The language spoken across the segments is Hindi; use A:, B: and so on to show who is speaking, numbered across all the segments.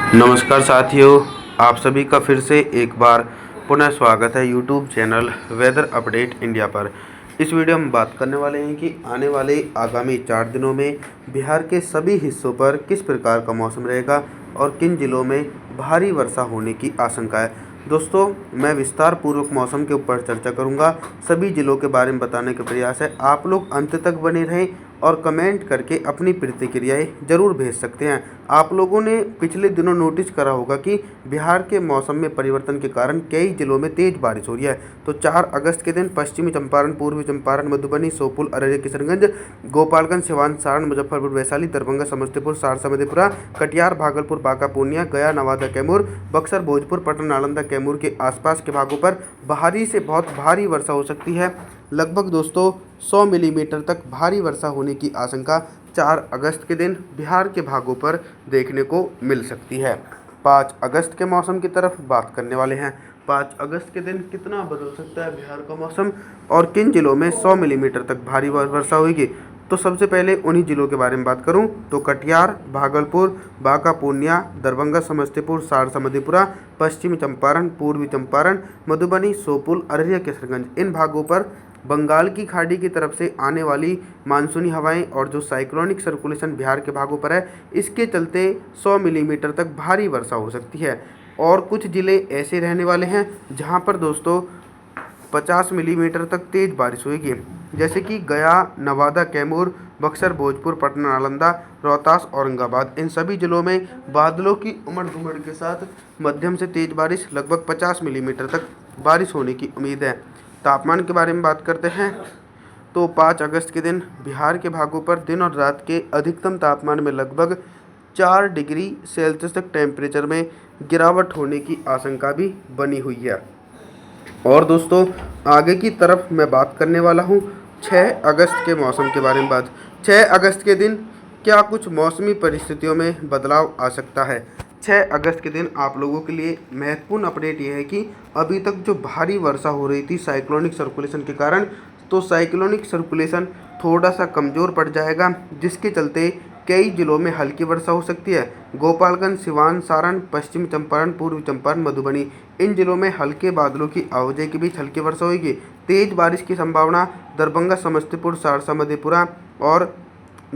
A: नमस्कार साथियों, आप सभी का फिर से एक बार पुनः स्वागत है YouTube channel weather update India पर। इस वीडियो में बात करने वाले हैं कि आने वाले आगामी 4 दिनों में बिहार के सभी हिस्सों पर किस प्रकार का मौसम रहेगा और किन जिलों में भारी वर्षा होने की आशंका है। दोस्तों, मैं विस्तार पूर्वक मौसम के ऊपर चर्चा करूंगा, सभी जिलों के बारे में बताने का प्रयास है। आप लोग अंत तक बने रहें और कमेंट करके अपनी प्रतिक्रियाएं जरूर भेज सकते हैं। आप लोगों ने पिछले दिनों नोटिस करा होगा कि बिहार के मौसम में परिवर्तन के कारण कई जिलों में तेज बारिश हो रही है। तो 4 अगस्त के दिन पश्चिमी चंपारण, पूर्वी चंपारण, मधुबनी, श्योपुर, अररिया, किशनगंज, गोपालगंज, सिवान, सारण, मुजफ्फरपुर, वैशाली, दरभंगा, समस्तीपुर, सहरसा, मधेपुरा, कटिहार, भागलपुर, बांका, पूर्णिया, गया, नवादा, कैमूर, बक्सर, भोजपुर, पटना, नालंदा, कैमूर के आसपास के भागों पर भारी से बहुत भारी वर्षा हो सकती है। लगभग दोस्तों 100 मिलीमीटर तक भारी वर्षा होने की आशंका 4 अगस्त के दिन बिहार के भागों पर देखने को मिल सकती है। 5 अगस्त के मौसम की तरफ बात करने वाले हैं। 5 अगस्त के दिन कितना बदल सकता है बिहार का मौसम और किन जिलों में 100 मिलीमीटर तक भारी वर्षा होगी। तो सबसे पहले उन्हीं जिलों के बारे में बात करूं तो कटिहार, भागलपुर, बांका, पूर्णिया, दरभंगा, समस्तीपुर, सहरसा, मधेपुरा, पश्चिमी चंपारण, पूर्वी चंपारण, मधुबनी, श्योपुर, अररिया, किशनगंज, इन भागों पर बंगाल की खाड़ी की तरफ से आने वाली मानसूनी हवाएं और जो साइक्लोनिक सर्कुलेशन बिहार के भागों पर है, इसके चलते 100 मिलीमीटर तक भारी वर्षा हो सकती है। और कुछ ज़िले ऐसे रहने वाले हैं जहां पर दोस्तों 50 मिलीमीटर तक तेज़ बारिश होगी, जैसे कि गया, नवादा, कैमूर, बक्सर, भोजपुर, पटना, नालंदा, रोहतास, औरंगाबाद। इन सभी जिलों में बादलों की उमड़ घुमड़ के साथ मध्यम से तेज़ बारिश, लगभग 50 मिलीमीटर तक बारिश होने की उम्मीद है। तापमान के बारे में बात करते हैं तो 5 अगस्त के दिन बिहार के भागों पर दिन और रात के अधिकतम तापमान में लगभग 4 डिग्री सेल्सियस तक टेम्परेचर में गिरावट होने की आशंका भी बनी हुई है। और दोस्तों, आगे की तरफ मैं बात करने वाला हूँ 6 अगस्त के मौसम के बारे में। 6 अगस्त के दिन क्या कुछ मौसमी परिस्थितियों में बदलाव आ सकता है। 6 अगस्त के दिन आप लोगों के लिए महत्वपूर्ण अपडेट ये है कि अभी तक जो भारी वर्षा हो रही थी साइक्लोनिक सर्कुलेशन के कारण, तो साइक्लोनिक सर्कुलेशन थोड़ा सा कमज़ोर पड़ जाएगा, जिसके चलते कई जिलों में हल्की वर्षा हो सकती है। गोपालगंज, सिवान, सारण, पश्चिमी चंपारण, पूर्वी चंपारण, मधुबनी, इन जिलों में हल्के बादलों की आवाजाही के बीच हल्की वर्षा होगी। तेज बारिश की संभावना दरभंगा, समस्तीपुर, सहरसा, मधेपुरा और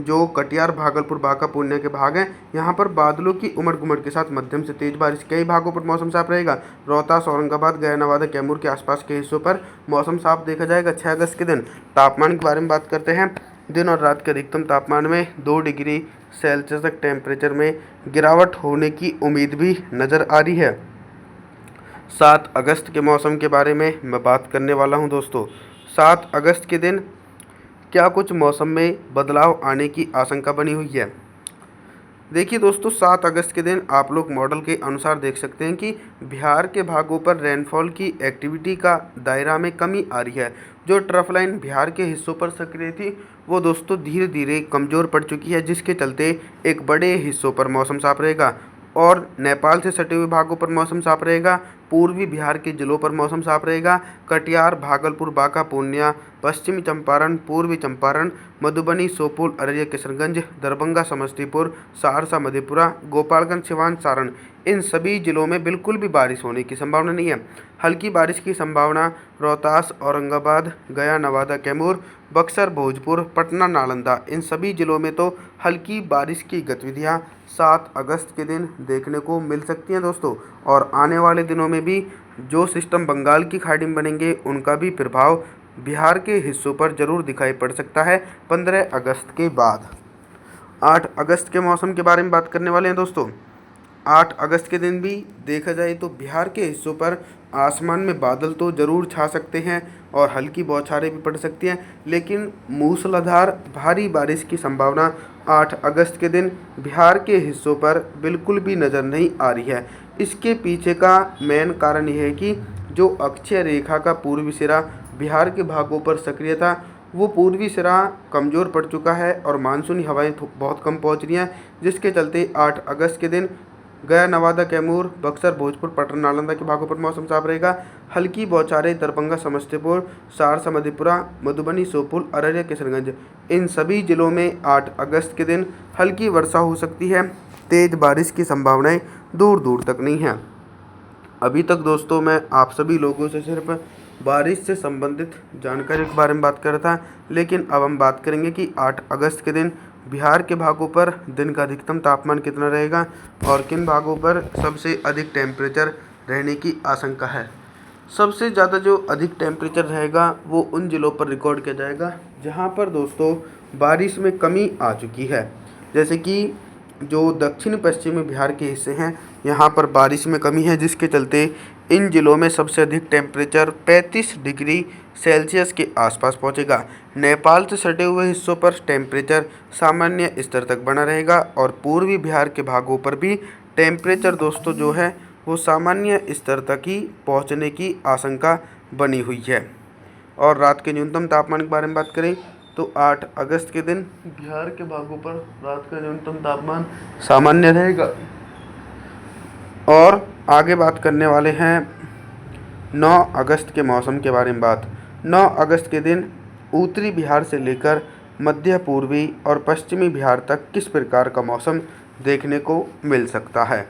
A: जो कटिहार, भागलपुर, बांका, पूर्णिया के भाग हैं, यहाँ पर बादलों की उमड़ घुमड़ के साथ मध्यम से तेज बारिश। कई भागों पर मौसम साफ रहेगा। रोहतास, औरंगाबाद, गया, नवादा, कैमूर के आसपास के हिस्सों पर मौसम साफ देखा जाएगा 6 अगस्त के दिन। तापमान के बारे में बात करते हैं। दिन और रात के अधिकतम तापमान में 2 डिग्री सेल्सियस तक टेम्परेचर में गिरावट होने की उम्मीद भी नज़र आ रही है। 7 अगस्त के मौसम के बारे में मैं बात करने वाला हूं दोस्तों। 7 अगस्त के दिन क्या कुछ मौसम में बदलाव आने की आशंका बनी हुई है। देखिए दोस्तों, 7 अगस्त के दिन आप लोग मॉडल के अनुसार देख सकते हैं कि बिहार के भागों पर रेनफॉल की एक्टिविटी का दायरा में कमी आ रही है। जो ट्रफ लाइन बिहार के हिस्सों पर सक्रिय थी, वो दोस्तों धीरे धीरे कमज़ोर पड़ चुकी है, जिसके चलते एक बड़े हिस्सों पर मौसम साफ रहेगा और नेपाल से सटे हुए भागों पर मौसम साफ रहेगा। पूर्वी बिहार के जिलों पर मौसम साफ रहेगा। कटिहार, भागलपुर, बांका, पूर्णिया, पश्चिमी चंपारण, पूर्वी चंपारण, मधुबनी, श्योपुर, अररिया, किशनगंज, दरभंगा, समस्तीपुर, सहरसा, मधेपुरा, गोपालगंज, सिवान, सारण, इन सभी जिलों में बिल्कुल भी बारिश होने की संभावना नहीं है। हल्की बारिश की संभावना रोहतास, औरंगाबाद, गया, नवादा, कैमूर, बक्सर, भोजपुर, पटना, नालंदा, इन सभी जिलों में तो हल्की बारिश की गतिविधियां 7 अगस्त के दिन देखने को मिल सकती हैं दोस्तों। और आने वाले दिनों में भी जो सिस्टम बंगाल की खाड़ी में बनेंगे, उनका भी प्रभाव बिहार के हिस्सों पर ज़रूर दिखाई पड़ सकता है 15 अगस्त के बाद। 8 अगस्त के मौसम के बारे में बात करने वाले हैं दोस्तों। 8 अगस्त के दिन भी देखा जाए तो बिहार के हिस्सों पर आसमान में बादल तो ज़रूर छा सकते हैं और हल्की बौछारें भी पड़ सकती हैं, लेकिन मूसलाधार भारी बारिश की संभावना 8 अगस्त के दिन बिहार के हिस्सों पर बिल्कुल भी नज़र नहीं आ रही है। इसके पीछे का मेन कारण यह है कि जो अक्षय रेखा का पूर्वी सिरा बिहार के भागों पर सक्रिय था, वो पूर्वी सिरा कमज़ोर पड़ चुका है और मानसूनी हवाएं बहुत कम पहुंच रही हैं, जिसके चलते 8 अगस्त के दिन गया, नवादा, कैमूर, बक्सर, भोजपुर, पटना, नालंदा के भागों पर मौसम साफ रहेगा। हल्की बौछारें दरभंगा, समस्तीपुर, सहरसा, मधेपुरा, मधुबनी, श्योपुर, अररिया, किशनगंज, इन सभी जिलों में 8 अगस्त के दिन हल्की वर्षा हो सकती है। तेज़ बारिश की संभावनाएं दूर दूर तक नहीं है। अभी तक दोस्तों मैं आप सभी लोगों से सिर्फ बारिश से संबंधित जानकारी के बारे में बात कर रहा था, लेकिन अब हम बात करेंगे कि 8 अगस्त के दिन बिहार के भागों पर दिन का अधिकतम तापमान कितना रहेगा और किन भागों पर सबसे अधिक टेम्परेचर रहने की आशंका है। सबसे ज़्यादा जो अधिक टेम्परेचर रहेगा वो उन ज़िलों पर रिकॉर्ड किया जाएगा जहां पर दोस्तों बारिश में कमी आ चुकी है। जैसे कि जो दक्षिण पश्चिमी बिहार के हिस्से हैं, यहाँ पर बारिश में कमी है, जिसके चलते इन ज़िलों में सबसे अधिक टेम्परेचर 35 डिग्री सेल्सियस के आसपास पहुँचेगा। नेपाल से सटे हुए हिस्सों पर टेम्परेचर सामान्य स्तर तक बना रहेगा और पूर्वी बिहार के भागों पर भी टेम्परेचर दोस्तों जो है वो सामान्य स्तर तक ही पहुंचने की आशंका बनी हुई है। और रात के न्यूनतम तापमान के बारे में बात करें तो 8 अगस्त के दिन बिहार के भागों पर रात का न्यूनतम तापमान सामान्य रहेगा। और आगे बात करने वाले हैं 9 अगस्त के मौसम के बारे में बात। 9 अगस्त के दिन उत्तरी बिहार से लेकर मध्य पूर्वी और पश्चिमी बिहार तक किस प्रकार का मौसम देखने को मिल सकता है।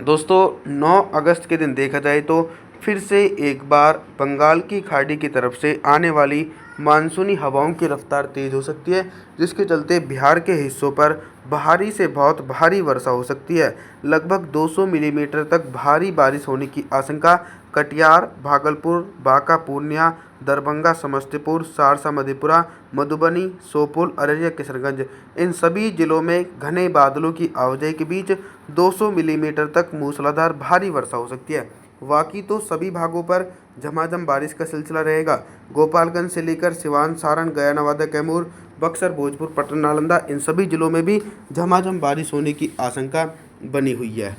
A: दोस्तों 9 अगस्त के दिन देखा जाए तो फिर से एक बार बंगाल की खाड़ी की तरफ से आने वाली मानसूनी हवाओं की रफ्तार तेज़ हो सकती है, जिसके चलते बिहार के हिस्सों पर भारी से बहुत भारी वर्षा हो सकती है। लगभग 200 मिलीमीटर तक भारी बारिश होने की आशंका कटिहार, भागलपुर, बांका, पूर्णिया, दरभंगा, समस्तीपुर, सहरसा, मधेपुरा, मधुबनी, श्योपुर, अररिया, किशनगंज, इन सभी जिलों में घने बादलों की आवाजाही के बीच 200 मिलीमीटर तक मूसलाधार भारी वर्षा हो सकती है। बाकी तो सभी भागों पर झमाझम बारिश का सिलसिला रहेगा। गोपालगंज से लेकर सिवान, सारण, गया, नवादा, कैमूर, बक्सर, भोजपुर, पटना, नालंदा, इन सभी जिलों में भी झमाझम बारिश होने की आशंका बनी हुई है।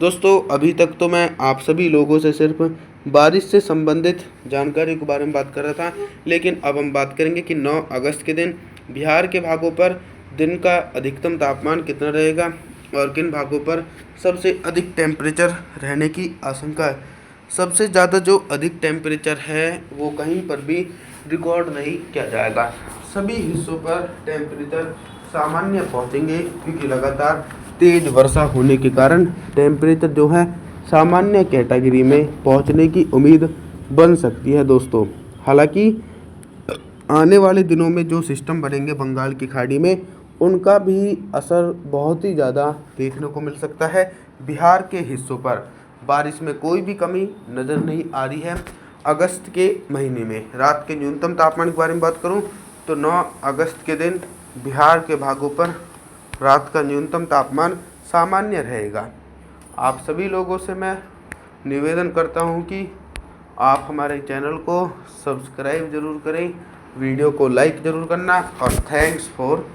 A: दोस्तों अभी तक तो मैं आप सभी लोगों से सिर्फ बारिश से संबंधित जानकारी के बारे में बात कर रहा था, लेकिन अब हम बात करेंगे कि 9 अगस्त के दिन बिहार के भागों पर दिन का अधिकतम तापमान कितना रहेगा और किन भागों पर सबसे अधिक टेम्परेचर रहने की आशंका है। सबसे ज़्यादा जो अधिक टेम्परेचर है वो कहीं पर भी रिकॉर्ड नहीं किया जाएगा। सभी हिस्सों पर टेम्परेचर सामान्य पहुंचेंगे, क्योंकि लगातार तेज़ वर्षा होने के कारण टेम्परेचर जो है सामान्य कैटेगरी में पहुंचने की उम्मीद बन सकती है दोस्तों। हालांकि आने वाले दिनों में जो सिस्टम बनेंगे बंगाल की खाड़ी में, उनका भी असर बहुत ही ज़्यादा देखने को मिल सकता है। बिहार के हिस्सों पर बारिश में कोई भी कमी नज़र नहीं आ रही है। अगस्त के महीने में रात के न्यूनतम तापमान के बारे में बात करूं तो 9 अगस्त के दिन बिहार के भागों पर रात का न्यूनतम तापमान सामान्य रहेगा। आप सभी लोगों से मैं निवेदन करता हूं कि आप हमारे चैनल को सब्सक्राइब ज़रूर करें, वीडियो को लाइक ज़रूर करना, और थैंक्स फॉर